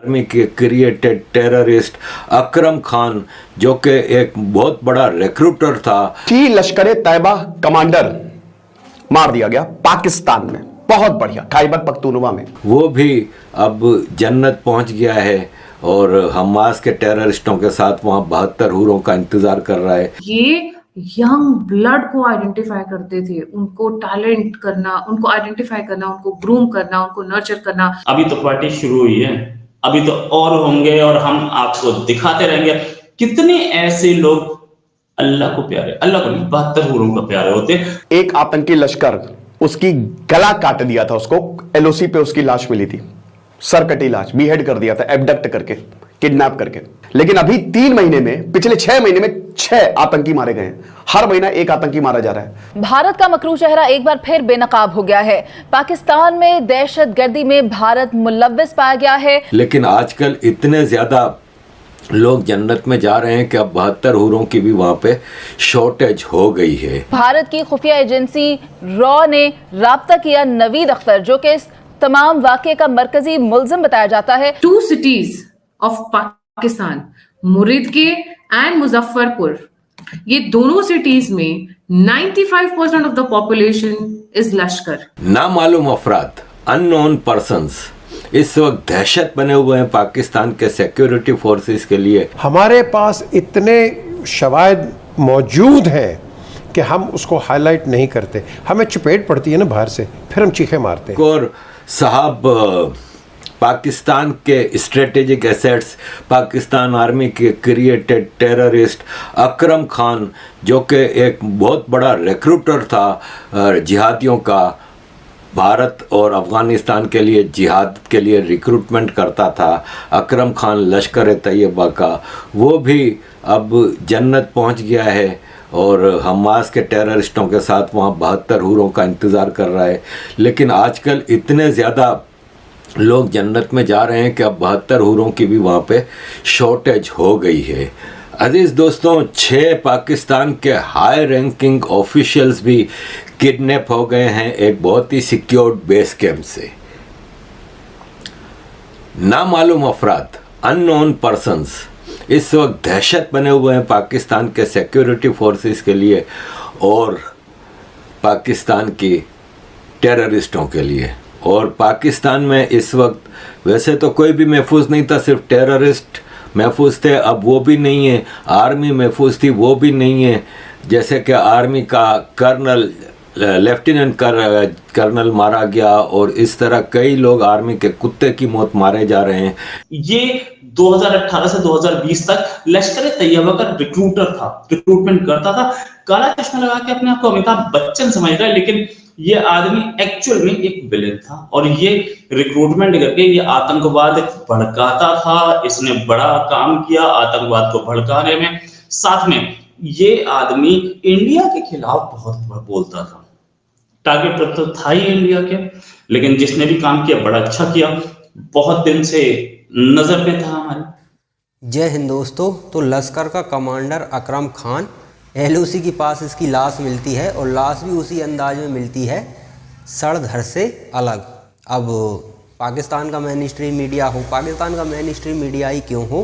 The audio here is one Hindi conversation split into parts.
आर्मी के क्रिएटेड टेररिस्ट अकरम खान, जो कि एक बहुत बड़ा रिक्रूटर था, लश्कर तैयबा कमांडर मार दिया गया पाकिस्तान में। बहुत बढ़िया, खैबर पख्तूनवा में। वो भी अब जन्नत पहुंच गया है और हमास के टेररिस्टों के साथ वहां 72 हूरों का इंतजार कर रहा है। ये यंग ब्लड को आइडेंटिफाई करते थे, उनको टैलेंट करना, उनको आइडेंटिफाई करना, उनको ग्रूम करना, उनको नर्चर करना। अभी तो पार्टी शुरू हुई है, अभी तो और होंगे और हम आपको दिखाते रहेंगे कितने ऐसे लोग अल्लाह को प्यारे, अल्लाह को नहीं 72 हूरों का प्यारे होते। एक आतंकी लश्कर उसकी गला काट दिया था, उसको एलओसी पे उसकी लाश मिली थी, सर कटी लाश, बीहेड कर दिया था, एबडक्ट करके, किडनैप करके। लेकिन अभी 3 महीने में, पिछले 6 महीने में 6 आतंकी मारे गए हैं। हर महीना एक आतंकी मारा जा रहा है। भारत का मकरू चेहरा एक बार फिर बेनकाब हो गया है। पाकिस्तान में दहशतगर्दी में भारत मुलव्विस पाया गया है। लेकिन आजकल इतने ज्यादा लोग जन्नत में जा रहे हैं कि अब 72 हूरों की भी वहां पे शॉर्टेज हो गई है। भारत की खुफिया एजेंसी रॉ ने राब्ता किया नवीद अख्तर, जो कि इस तमाम वाकये का मरकजी मुल्जिम बताया जाता है। 2 cities of Pakistan, Muridke and Muzaffarpur, ये दोनों सिटीज में 95% ऑफ द पॉपुलेशन इज लश्कर। नामालूम अफराद, अननोन पर्सन्स, इस वक्त दहशत बने हुए हैं पाकिस्तान के सिक्योरिटी फोर्सेस के लिए। हमारे पास इतने शवाहिद मौजूद हैं कि हम उसको हाईलाइट नहीं करते, हमें चपेट पड़ती है ना बाहर से, फिर हम चीखे मारते हैं। और साहब, पाकिस्तान के स्ट्रेटेजिक एसेट्स, पाकिस्तान आर्मी के क्रिएटेड टेररिस्ट अकरम खान, जो कि एक बहुत बड़ा रिक्रूटर था जिहादियों का, भारत और अफ़गानिस्तान के लिए जिहाद के लिए रिक्रूटमेंट करता था, अकरम खान लश्कर तैयबा का, वो भी अब जन्नत पहुंच गया है और हमास के टेररिस्टों के साथ वहाँ 72 हूरों का इंतज़ार कर रहा है। लेकिन आजकल इतने ज़्यादा लोग जन्नत में जा रहे हैं कि अब 72 हूरों की भी वहाँ पे शॉर्टेज हो गई है। अजीज़ दोस्तों, 6 पाकिस्तान के हाई रैंकिंग ऑफिशियल्स भी किडनैप हो गए हैं एक बहुत ही सिक्योर्ड बेस कैंप से। नामालूम अफराद, अननोन पर्सन्स, इस वक्त दहशत बने हुए हैं पाकिस्तान के सिक्योरिटी फोर्सेस के लिए और पाकिस्तान की टेररिस्टों के लिए। और पाकिस्तान में इस वक्त वैसे तो कोई भी महफूज नहीं था, सिर्फ टेररिस्ट महफूज थे, अब वो भी नहीं है। आर्मी महफूज थी, वो भी नहीं है। जैसे कि आर्मी का कर्नल, लेफ्टिनेंट कर्नल मारा गया और इस तरह कई लोग आर्मी के कुत्ते की मौत मारे जा रहे हैं। ये 2018 से 2020 तक लश्कर तैयबा का रिक्रूटर था, रिक्रूटमेंट करता था, काला चश्मा लगा के अपने आप को अमिताभ बच्चन समझ रहा है, लेकिन ये आदमी एक्चुअल में एक विलेन था और ये रिक्रूटमेंट करके ये आतंकवाद भड़काता था। इसने बड़ा काम किया आतंकवाद को भड़काने में। साथ में ये आदमी इंडिया के खिलाफ बहुत बोलता था, टारगेट तो था ही इंडिया के, लेकिन जिसने भी काम किया बड़ा अच्छा किया, बहुत दिन से नजर में था हमारे। जय हिंद दोस्तों। तो लश्कर का कमांडर अकरम खान, एलओसी के पास इसकी लाश मिलती है और लाश भी उसी अंदाज में मिलती है, सड़ धड़ से अलग। अब पाकिस्तान का मेन स्ट्रीम मीडिया हो, पाकिस्तान का मेन स्ट्रीम मीडिया ही क्यों हो,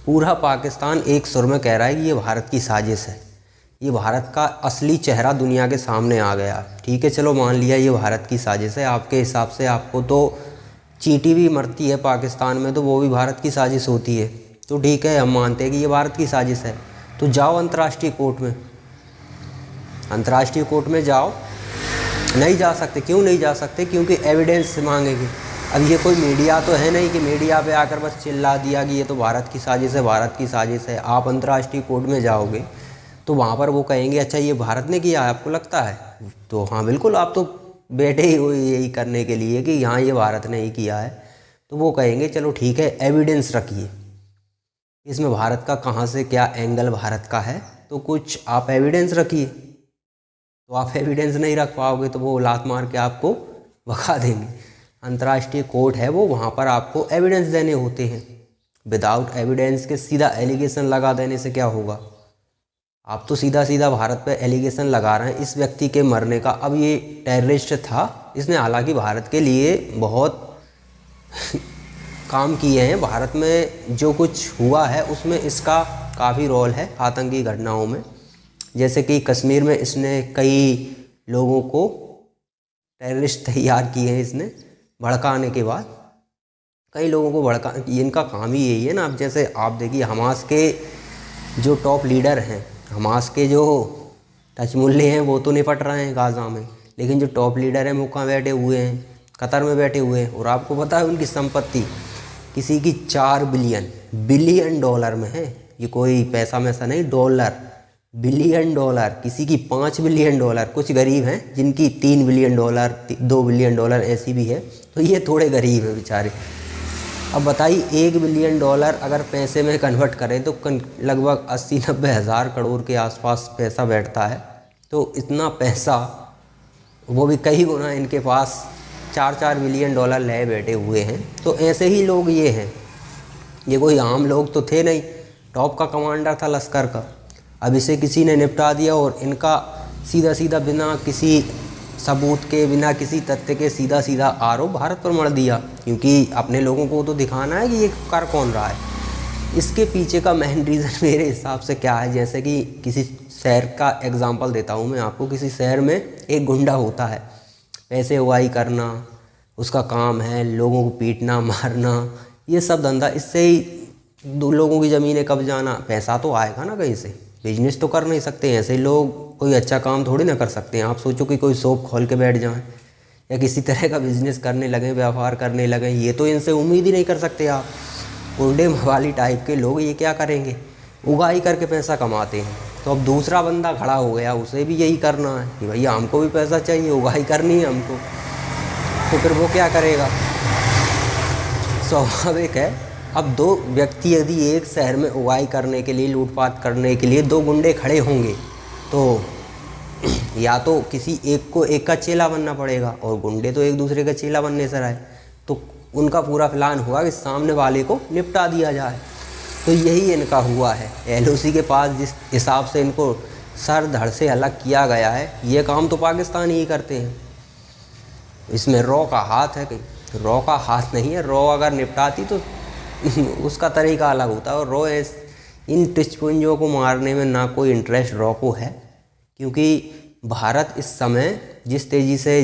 पूरा पाकिस्तान एक सुर में कह रहा है कि ये भारत की साजिश है, ये भारत का असली चेहरा दुनिया के सामने आ गया। ठीक है, चलो मान लिया ये भारत की साजिश है, आपके हिसाब से आपको तो चींटी भी मरती है पाकिस्तान में तो वो भी भारत की साजिश होती है, तो ठीक है हम मानते हैं कि ये भारत की साजिश है। तो जाओ अंतर्राष्ट्रीय कोर्ट में, अंतर्राष्ट्रीय कोर्ट में जाओ। नहीं जा सकते, क्यों नहीं जा सकते? क्योंकि एविडेंस मांगेंगे। अब ये कोई मीडिया तो है नहीं कि मीडिया पे आकर बस चिल्ला दिया कि ये तो भारत की साजिश है, भारत की साजिश है। आप अंतर्राष्ट्रीय कोर्ट में जाओगे तो वहाँ पर वो कहेंगे अच्छा ये भारत ने किया है, आपको लगता है? तो हाँ बिल्कुल, आप तो बैठे ही हो यही करने के लिए कि यहाँ ये भारत ने ही किया है। तो वो कहेंगे चलो ठीक है, एविडेंस रखिए, इसमें भारत का कहाँ से क्या एंगल भारत का है, तो कुछ आप एविडेंस रखिए। तो आप एविडेंस नहीं रख पाओगे तो वो लात मार के आपको भगा देंगे। अंतर्राष्ट्रीय कोर्ट है वो, वहाँ पर आपको एविडेंस देने होते हैं। विदाउट एविडेंस के सीधा एलिगेशन लगा देने से क्या होगा? आप तो सीधा सीधा भारत पे एलिगेशन लगा रहे हैं इस व्यक्ति के मरने का। अब ये टेररिस्ट था, इसने हालांकि भारत के लिए बहुत काम किए हैं। भारत में जो कुछ हुआ है उसमें इसका काफ़ी रोल है आतंकी घटनाओं में। जैसे कि कश्मीर में इसने कई लोगों को टेररिस्ट तैयार किए हैं, इसने भड़काने के बाद कई लोगों को भड़का, इनका काम ही यही है ना। अब जैसे आप देखिए हमास के जो टॉप लीडर हैं, हमास के जो टच मुल्ले हैं वो तो निपट रहे हैं गाज़ा में, लेकिन जो टॉप लीडर हैं वो कहाँ बैठे हुए हैं, कतर में बैठे हुए हैं। और आपको पता है उनकी संपत्ति किसी की 4 बिलियन डॉलर में है। ये कोई पैसा मैसा नहीं, डॉलर, बिलियन डॉलर, किसी की 5 बिलियन डॉलर। कुछ गरीब हैं जिनकी 3 बिलियन डॉलर 2 बिलियन डॉलर ऐसी भी है, तो ये थोड़े गरीब हैं बेचारे। अब बताइए 1 बिलियन डॉलर अगर पैसे में कन्वर्ट करें तो लगभग 80-90 हज़ार करोड़ के आसपास पैसा बैठता है। तो इतना पैसा, वो भी कई गुना इनके पास 4-4 बिलियन डॉलर ले बैठे हुए हैं। तो ऐसे ही लोग ये हैं, ये कोई आम लोग तो थे नहीं। टॉप का कमांडर था लश्कर का, अब इसे किसी ने निपटा दिया और इनका सीधा सीधा बिना किसी सबूत के, बिना किसी तथ्य के सीधा सीधा आरोप भारत पर मढ़ दिया, क्योंकि अपने लोगों को तो दिखाना है कि ये कर कौन रहा है। इसके पीछे का मेन रीज़न मेरे हिसाब से क्या है, जैसे कि किसी शहर का एग्जांपल देता हूँ मैं आपको। किसी शहर में एक गुंडा होता है, पैसे उगाही करना उसका काम है, लोगों को पीटना मारना, ये सब धंधा। इससे ही 2 लोगों की ज़मीनें कब्जाना, पैसा तो आएगा ना कहीं से, बिजनेस तो कर नहीं सकते। ऐसे लोग कोई अच्छा काम थोड़ी ना कर सकते हैं। आप सोचो कि कोई शॉप खोल के बैठ जाएं या किसी तरह का बिजनेस करने लगें, व्यापार करने लगें, ये तो इनसे उम्मीद ही नहीं कर सकते आप। उल्टे मवाली टाइप के लोग ये क्या करेंगे, उगाही करके पैसा कमाते हैं। तो अब दूसरा बंदा खड़ा हो गया, उसे भी यही करना है कि भैया हमको भी पैसा चाहिए, उगाही करनी है हमको, तो फिर वो क्या करेगा, स्वाभाविक है। अब 2 व्यक्ति यदि एक शहर में उगाही करने के लिए, लूटपाट करने के लिए 2 गुंडे खड़े होंगे, तो या तो किसी एक को एक का चेला बनना पड़ेगा, और गुंडे तो एक दूसरे का चेला बनने से रहे, तो उनका पूरा प्लान हुआ कि सामने वाले को निपटा दिया जाए। तो यही इनका हुआ है। एलओसी के पास जिस हिसाब से इनको सर धड़ से अलग किया गया है, ये काम तो पाकिस्तान ही करते हैं। इसमें रॉ का हाथ है, कहीं रॉ का हाथ नहीं है। रॉ अगर निपटाती तो उसका तरीका अलग होता है। और रॉ इन टिचपुंजों को मारने में ना कोई इंटरेस्ट रॉ को है, क्योंकि भारत इस समय जिस तेज़ी से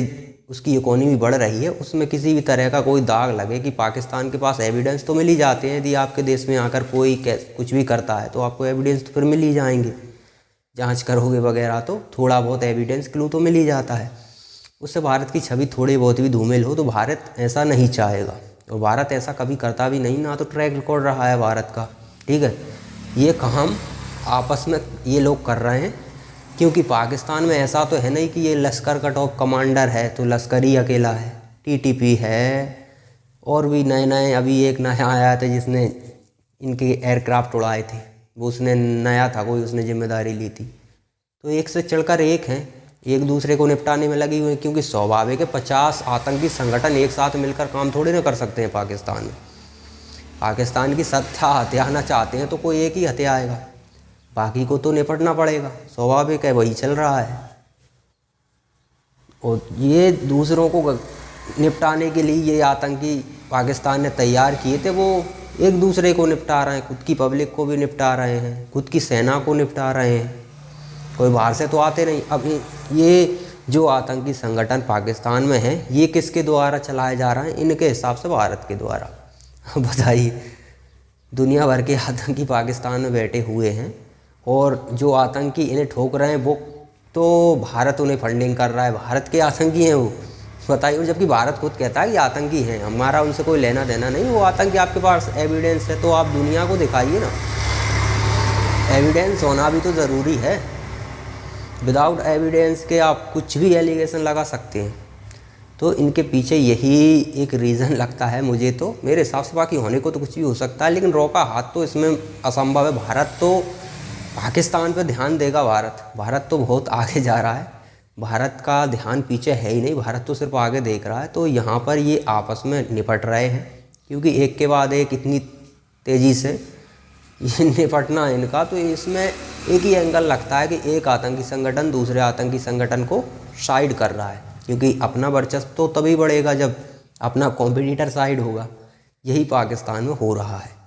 उसकी इकोनॉमी बढ़ रही है, उसमें किसी भी तरह का कोई दाग लगे कि पाकिस्तान के पास एविडेंस तो मिल ही जाते हैं। यदि आपके देश में आकर कोई कुछ भी करता है तो आपको एविडेंस तो फिर मिल ही जाएंगे, जांच करोगे वगैरह तो थोड़ा बहुत एविडेंस क्लू तो मिल ही जाता है। उससे भारत की छवि थोड़ी बहुत भी धूमिल हो, तो भारत ऐसा नहीं चाहेगा, और भारत ऐसा कभी करता भी नहीं, ना तो ट्रैक रिकॉर्ड रहा है भारत का। ठीक है, ये काम आपस में ये लोग कर रहे हैं, क्योंकि पाकिस्तान में ऐसा तो है नहीं कि ये लश्कर का टॉप कमांडर है तो लश्कर ही अकेला है। टीटीपी है, और भी नए नए, अभी एक नया आया था जिसने इनके एयरक्राफ्ट उड़ाए थे, वो उसने नया था कोई, उसने जिम्मेदारी ली थी। तो एक से चढ़कर एक हैं, एक दूसरे को निपटाने में लगी हुई है, क्योंकि स्वाभाविक है 50 आतंकी संगठन एक साथ मिलकर काम थोड़ी ना कर सकते हैं पाकिस्तान में। पाकिस्तान की सत्ता हथियाना चाहते हैं तो कोई एक ही हथियाएगा, बाकी को तो निपटना पड़ेगा, स्वाभाविक है, वही चल रहा है। और ये दूसरों को निपटाने के लिए ये आतंकी पाकिस्तान ने तैयार किए थे, वो एक दूसरे को निपटा रहे हैं, खुद की पब्लिक को भी निपटा रहे हैं, खुद की सेना को निपटा रहे हैं, कोई बाहर से तो आते नहीं। अब ये जो आतंकी संगठन पाकिस्तान में है, ये किसके द्वारा चलाए जा रहे हैं? इनके हिसाब से भारत के द्वारा। बताइए, दुनिया भर के आतंकी पाकिस्तान में बैठे हुए हैं, और जो आतंकी इन्हें ठोक रहे हैं वो तो भारत उन्हें फंडिंग कर रहा है, भारत के आतंकी हैं वो। बताइए, जबकि भारत खुद कहता है कि आतंकी हैं, हमारा उनसे कोई लेना देना नहीं। वो आतंकी, आपके पास एविडेंस है तो आप दुनिया को दिखाइए ना, एविडेंस होना भी तो ज़रूरी है। विदाउट एविडेंस के आप कुछ भी एलिगेशन लगा सकते हैं। तो इनके पीछे यही एक रीज़न लगता है मुझे, तो मेरे हिसाब से, बाकी होने को तो कुछ भी हो सकता है, लेकिन रॉ का हाथ तो इसमें असंभव है। भारत तो पाकिस्तान पर ध्यान देगा, भारत तो बहुत आगे जा रहा है, भारत का ध्यान पीछे है ही नहीं, भारत तो सिर्फ आगे देख रहा है। तो यहाँ पर ये आपस में निपट रहे हैं, क्योंकि एक के बाद एक इतनी तेज़ी से ये निपटना है इनका। तो इसमें एक ही एंगल लगता है कि एक आतंकी संगठन दूसरे आतंकी संगठन को साइड कर रहा है, क्योंकि अपना वर्चस्व तो तभी बढ़ेगा जब अपना कॉम्पिटिटर साइड होगा। यही पाकिस्तान में हो रहा है।